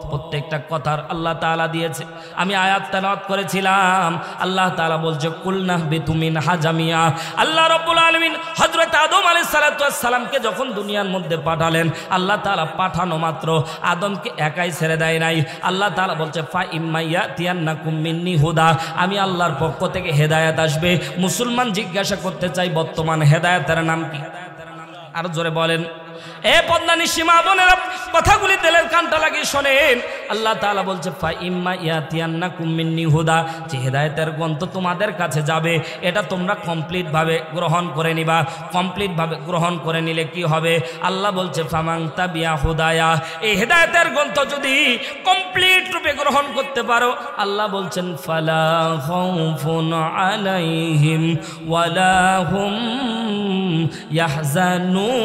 প্রত্যেকটা কথার আল্লাহ তাআলা দিয়েছে। আমি আয়াত তেলাওয়াত করেছিলাম, আল্লাহ তাআলা বলছে কুলনা বিতুমিন হাজামিয়া। আল্লাহ রাব্বুল আলামিন হযরত আদম আলাইহিস সালাতু ওয়াস সালামকে যখন দুনিয়ার মধ্যে পাঠালেন, আল্লাহ তাআলা পাঠানো মাত্র আদমকে একাই ছেড়ে দেয় নাই। আল্লাহ তাআলা বলছে ফা ইম্মাইয়া তিয়ান্নাকুম মিন্নি হুদা, আমি আল্লাহর পক্ষ থেকে হেদায়েত আসবে। মুসলমান জিজ্ঞাসা করতে চাই বর্তমান হেদায়েতের নাম কি? আর জোরে বলেন। এ পদ্মানি সীমা বোনেরা, কথাগুলি তেলের কানটা লাগিয়ে শোনেন। আল্লাহ তাআলা বলছে ফা ইম্মা ইয়াতিয়ান্নাকুম মিন্নি হুদা, যে হেদায়েতের গ্রন্থ তোমাদের কাছে যাবে এটা তোমরা কমপ্লিট ভাবে গ্রহণ করে নিবা। কমপ্লিট ভাবে গ্রহণ করে নিলে কি হবে? আল্লাহ বলছে ফামান তাবিয়া হুদায়া, এই হেদায়েতের গ্রন্থ যদি কমপ্লিট রূপে গ্রহণ করতে পারো, আল্লাহ বলছেন ফালা খাউফুন আলাইহিম ওয়ালা হুম ইয়াহজানুন।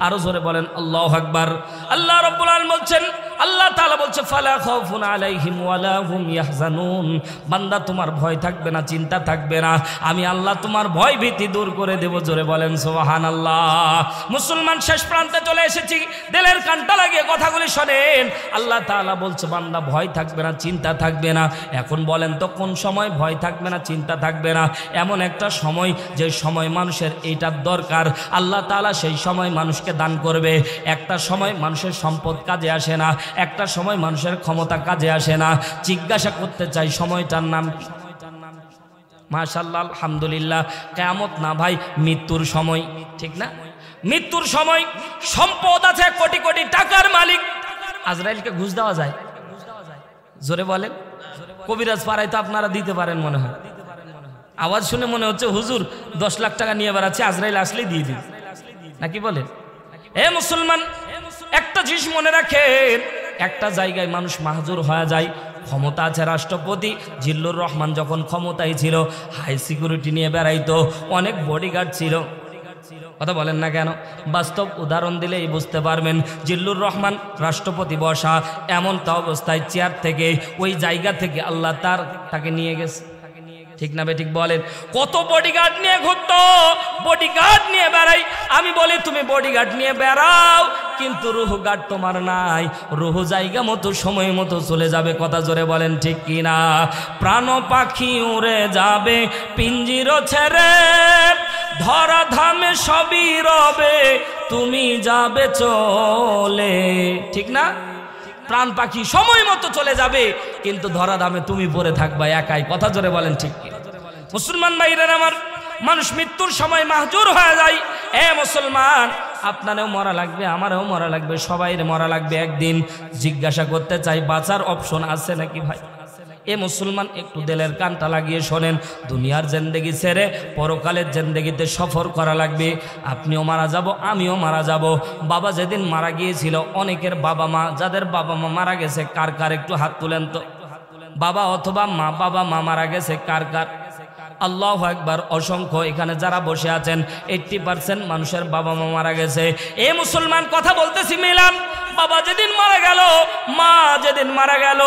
আরো জোরে বলেন আল্লাহু আকবার। আল্লাহ রাব্বুল আলামিন বলছেন, আল্লাহ তাআলা বলছে ফালা খাউফুন আলাইহিম ওয়ালা হুম ইয়াহজানুন। বান্দা তোমার ভয় থাকবে না, চিন্তা থাকবে না, আমি আল্লাহ তোমার ভয় ভীতি দূর করে দেব। জোরে বলেন সুবহানাল্লাহ। মুসলমান শেষ প্রান্তে চলে এসেছি, দিলের কানটা লাগিয়ে কথাগুলি শোনেন। আল্লাহ তাআলা বলছে বান্দা ভয় থাকবে না, চিন্তা থাকবে না। এখন বলেন তো কোন সময় ভয় থাকবে না, চিন্তা থাকবে না? এমন একটা সময় যে সময় মানুষের এইটার দরকার, আল্লাহ তাআলা সেই সময় মানুষকে দান করবে। একটা সময় মানুষের সম্পদ কাজে আসে না, একটা সময় মানুষের ক্ষমতা কাজে আসে না। জিজ্ঞাসা করতে চাই সময়টার নাম কি? মাশাআল্লাহ আলহামদুলিল্লাহ, কিয়ামত না ভাই, মৃত্যুর সময়। ঠিক না? মৃত্যুর সময়। সম্পদ আছে কোটি কোটি টাকার মালিক, আজরাইলকে ঘুষ দেওয়া যায়? জোরে বলেন। কবিরাজ পাড়ায় তো আপনারা দিতে পারেন মনে হয়। আওয়াজ শুনে মনে হচ্ছে হুজুর 10 লাখ টাকা নিয়ে বেড়াচ্ছে, আজরাইল আসলেই দিয়ে দিন, নাকি বলেন? এ মুসলমান, একটা জিনিস মনে রাখেন, একটা জায়গায় মানুষ মাহজুর হয়ে যায়। ক্ষমতা আছে রাষ্ট্রপতি জিল্লুর রহমান যখন ক্ষমতায় ছিল, হাই সিকিউরিটি নিয়ে বেড়াইতো, অনেক বডিগার্ড ছিল। কথা বলেন না কেন? বাস্তব উদাহরণ দিলেই বুঝতে পারবেন। জিল্লুর রহমান রাষ্ট্রপতি বসা, এমন তা অবস্থায় চেয়ার থেকে, ওই জায়গা থেকে আল্লাহ তাকে নিয়ে গেছে। ঠিক না ঠিক বলেন? কত বডিগার্ড নিয়ে ঘুরতো, বডিগার্ড নিয়ে বেড়াই। আমি বলি তুমি বডিগার্ড নিয়ে বেড়াও, কিন্তু রুহু গার্ড তোমার নাই। রুহু জায়গা মতো সময় মতো চলে যাবে। কথা জোরে বলেন ঠিক কিনা? প্রাণ পাখি উড়ে যাবে পিঞ্জির ছেড়ে, ধরা ধামে সবই রবে, তুমি যাবে চলে। ঠিক না? প্রাণ পাখি সময় মতো চলে যাবে, কিন্তু ধরা দামে তুমি পড়ে থাকবা একাই। কথা জোরে বলেন ঠিক কি? মুসলমান ভাইরা আমার, মানুষ মৃত্যুর সময় মাহজুর হয়ে যায়। এ মুসলমান, আপনারও মরা লাগবে, আমারও মরা লাগবে, সবাইরে মরা লাগবে একদিন। জিজ্ঞাসা করতে চাই বাঁচার অপশন আছে নাকি ভাই? এ মুসলমান, একটু দিলের কানটা লাগিয়ে শোনেন। দুনিয়ার জিন্দেগি ছেড়ে পরকালের জিন্দেগিতে সফর করা লাগবে। আপনিও মারা যাব, আমিও মারা যাব। বাবা যেদিন মারা গিয়েছিল, অনেকের বাবা মা, যাদের বাবা মা মারা গেছে, কার কার একটু হাত তুলেন তো। বাবা অথবা মা, বাবা মা মারা গেছে কার কার? আল্লাহু আকবার। অসংখ্য এখানে যারা বসে আছেন 80% মানুষের বাবা মা মারা গেছে। এ মুসলমান কথা বলতেছি মিলাম, বাবা যেদিন মারা গেল, মা যেদিন মারা গেল,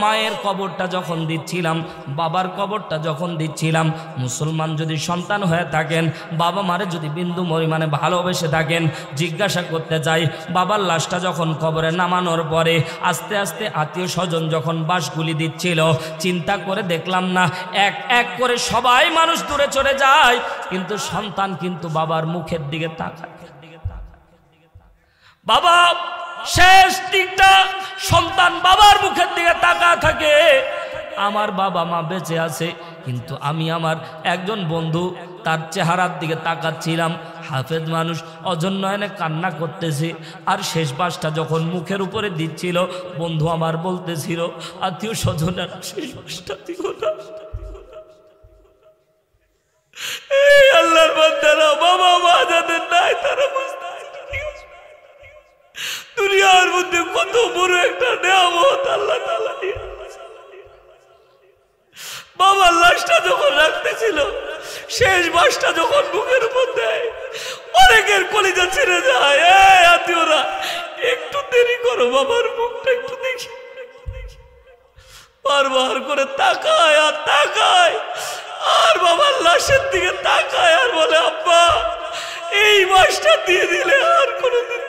মায়ের কবরটা যখন দিচ্ছিলাম, বাবার কবরটা যখন দিচ্ছিলাম, মুসলমান যদি সন্তান হয়ে থাকেন, বাবা মারে যদি বিন্দু পরিমাণে ভালোবেসে থাকেন, জিজ্ঞাসা করতে চাই, বাবার লাশটা যখন কবরে নামানোর পরে আস্তে আস্তে আত্মীয় স্বজন যখন বাঁশগুলি দিচ্ছিল, চিন্তা করে দেখলাম না এক এক করে সবাই মানুষ দূরে চলে যায়, কিন্তু সন্তান কিন্তু বাবার মুখের দিকে তাকায়। বাবা শেষ দিকটা সন্তান বাবার মুখের দিকে তাকায় থাকে। আমার বাবা মা বেঁচে আছে, কিন্তু আমি আমার একজন বন্ধু তার চেহারার দিকে তাকাচ্ছিলাম, হাফেজ মানুষ, অজন্নয়নে কান্না করতেছি। আর শেষ বাসটা যখন মুখের উপরে দিচ্ছিল, বন্ধু আমার বলতেছিল, আত্মীয় স্বজনেরা শেষ বাসটা দিও না। এই আল্লাহর বান্দারা, বাবা মা যাদের নাই তারা দুনিয়ার মধ্যে কত বড় একটা নিয়ামত আল্লাহ তাআলা দিয়ে। বাবার লাশটা যখন রাখতেছিল, শেষ বাসটা যখন মুখের উপর দেয়, অনেকের কলিজা ছিঁড়ে যায়। এই আত্মীয়রা, একটু দেরি করো, বাবার মুখটা একটু দেখি। বারবার করে তাকায় আর তাকায়, আর বাবার লাশের দিকে তাকায় আর বলে, আব্বা এই বাসটা দিয়ে দিলে আর কোনোদিন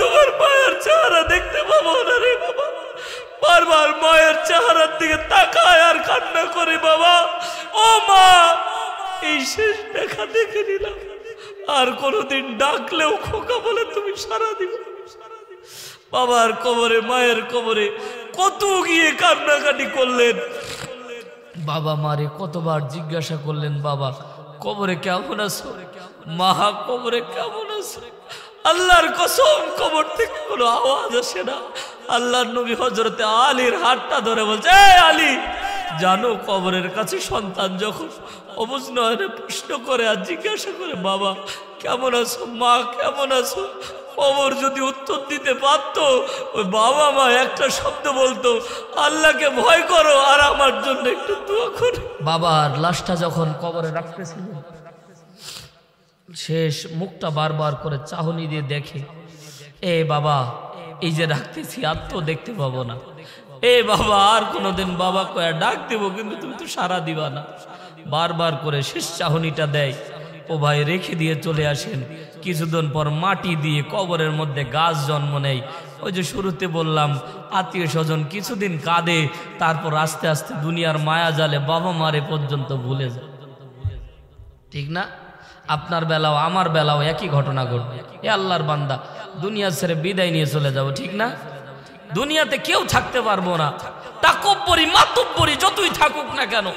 তোমার মায়ের চেহারা দেখতে পাবো না রে বাবা। বারবার মায়ের চেহারার দিকে তাকায় আর কান্না করে, বাবা ও মা, এই শেষ দেখা দেখে নিলাম, আর কোনোদিন ডাকলেও খোকা বলে তুমি সারা দিবে। বাবার কবরে, মায়ের কবরে কত গিয়ে কান্নাকাটি করলেন, বাবা মারে কতবার জিজ্ঞাসা করলেন, বাবা কবরে কেমন আছো, মা কবরে কেমন আছো। আল্লাহর কসম, কবর থেকে কোনো আওয়াজ আসে না। আল্লাহর নবী হযরতে আলীর হাতটা ধরে বলছে, এই আলী, জানো কবরের কাছে সন্তান যখন অবুঝ নয়নে প্রশ্ন করে আর জিজ্ঞাসা করে, বাবা কেমন আছো, মা কেমন আছো, কবর যদি উত্তর দিতে পারত, ওই বাবা মা একটা শব্দ বলতো, আল্লাহকে ভয় করো আর আমার জন্য একটু দোয়া করো। বাবার লাশটা যখন কবরে রাখতেছিলেন, শেষ মুখটা বারবার করে চাহনি দিয়ে দেখে, এ বাবা এই যে রাখতেছি আর তো দেখতে পাবো না, এ বাবা আর কোনোদিন বাবা কয়া ডাক দেবো, কিন্তু তুমি তো সারা দিবা না। বারবার করে শেষ চাহনিটা দেয়। ও ভাই রেখে দিয়ে চলে আসেন। কিছুদিন পর মাটি দিয়ে কবরের মধ্যে গাছ জন্ম নেয়। ওই যে শুরুতে বললাম, আত্মীয় স্বজন কিছুদিন কাঁদে, তারপর আস্তে আস্তে দুনিয়ার মায়া জালে বাবা মারে পর্যন্ত ভুলে যায়। ঠিক না? আপনার বেলাও আমার বেলাও একই ঘটনা ঘটবে। এ আল্লাহর বান্দা, দুনিয়া ছেড়ে বিদায় নিয়ে চলে যাব, ঠিক না? দুনিয়াতে কেউ থাকতে পারবো না, তাকব্বরি মাতব্বরি যতই থাকুক না কেন,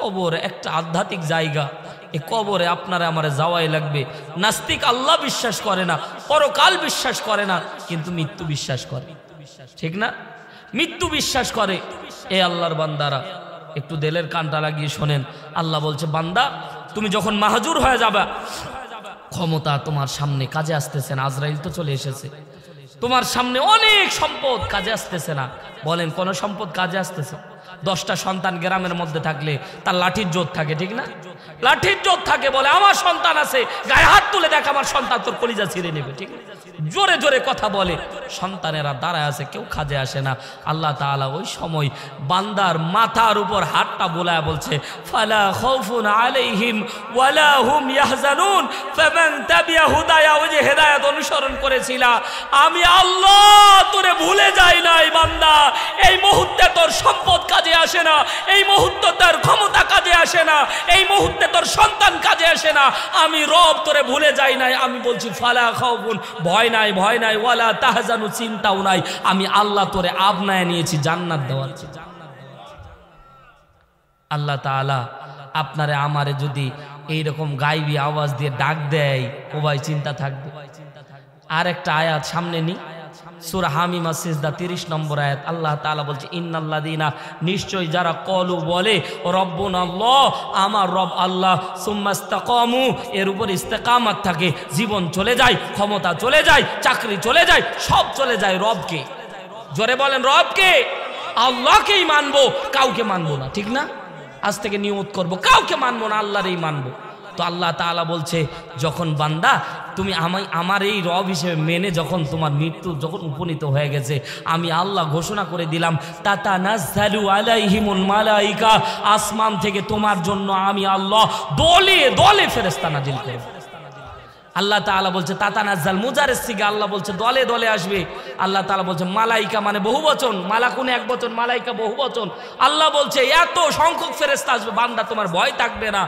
কবর একটা আধ্যাত্মিক জায়গা। এই কবরে আপনারা আমারে যাওয়াই লাগবে। নাস্তিক আল্লাহ বিশ্বাস করে না, পরকাল বিশ্বাস করে না, কিন্তু মৃত্যু বিশ্বাস করে, ঠিক না? মৃত্যু বিশ্বাস করে। এ আল্লাহর বান্দারা, একটু দিলের কানটা লাগিয়ে শোনেন। আল্লাহ বলছে, বান্দা তুমি যখন মাহজুর হয়ে যাবে, ক্ষমতা তোমার সামনে কাজে আসতেছে না, আজরাইল তো চলে এসেছে, তোমার সামনে অনেক সম্পদ কাজে আসতেছে না। বলেন কোন সম্পদ কাজে আসতেছে? 10টা সন্তান গ্রামের মধ্যে থাকলে তার লাঠির জোর থাকে, ঠিক না? লাঠির জোর থাকে, বলে আমার সন্তান আছে, গায়ে হাত তুলে দেখ আমার সন্তান তোর কলিজা ছিঁড়ে নেবে, ঠিক না? জোরে জোরে কথা বলে, সন্তানেরা দাঁড়ায় আছে, কেউ কাজে আসে না। আল্লাহ তাআলা ওই সময় বান্দার মাথার উপর হাতটা বোলায় বলছে, ফালা খাউফুন আলাইহিম ওয়ালা হুম ইয়াহজানুন ফামান তাবিয়া হুদায়া। ওই যে হেদায়েত অনুসরণ করেছিলা, আমি আল্লাহ তোরে ভুলে যাই নাই বান্দা। এই মুহূর্তে তোর সম্পদ কাজে আসে না, এই মুহূর্তে তোর ক্ষমতা কাজে আসে না, এই মুহূর্তে তোর সন্তান কাজে আসে না, আমি রব তোরে ভুলে যাই নাই। আমি বলছি ফালা খাউফুন, ভয় নাই, ভয় নাই, ওয়ালা তাহজানু, চিন্তাও নাই, আমি আল্লাহ তোরে আপনায় নিয়েছি জান্নাত দেওয়ার। আল্লাহ তাআলা আপনারে আমারে যদি এইরকম গাইবি আওয়াজ দিয়ে ডাক দেয়, ও ভাই চিন্তা থাকবে। আর একটা আয়াত সামনে নি, সূরা হামিম সিজদা 30 নম্বর আয়াত। আল্লাহ তাআলা বলছে, ইন্নাল্লাযীনা, নিশ্চয় যারা কলু বলে রব্বুনাল্লাহ, আমার রব আল্লাহ, সুম্মাস্তাকামু, এর উপর ইস্তেকামত থাকে, জীবন চলে যায়, ক্ষমতা চলে যায়, চাকরি চলে যায়, সব চলে যায় রবকে। জোরে বলেন রবকে। আল্লাহকেই মানবো, কাউকে মানবো না, ঠিক না? আজ থেকে নিয়ত করবো কাউকে মানবো না, আল্লাহরই মানবো। তো আল্লাহ তাআলা বলছে, যখন বান্দা তুমি আমার এই রব হিসেবে মেনে যখন তোমার মৃত্যু যখন উপনীত হয়ে গেছে, আমি আল্লাহ ঘোষণা করে দিলাম, তাতানাজ্জালু আলাইহিমুল মালাইকা, আসমান থেকে তোমার জন্য আমি আল্লাহ দলে দলে ফেরেশতা নাজিল করব। আল্লাহ তাআলা বলছে তাতানাজ্জাল, মুজারের সিগা, আল্লাহ বলছে দলে দলে আসবে। আল্লাহ তাআলা বলছে মালাইকা মানে বহু বচন, মালাকুন এক বচন, মালাইকা বহু বচন। আল্লাহ বলছে এত সংখ্যক ফেরেশতা আসবে, বান্দা তোমার ভয় থাকবে না।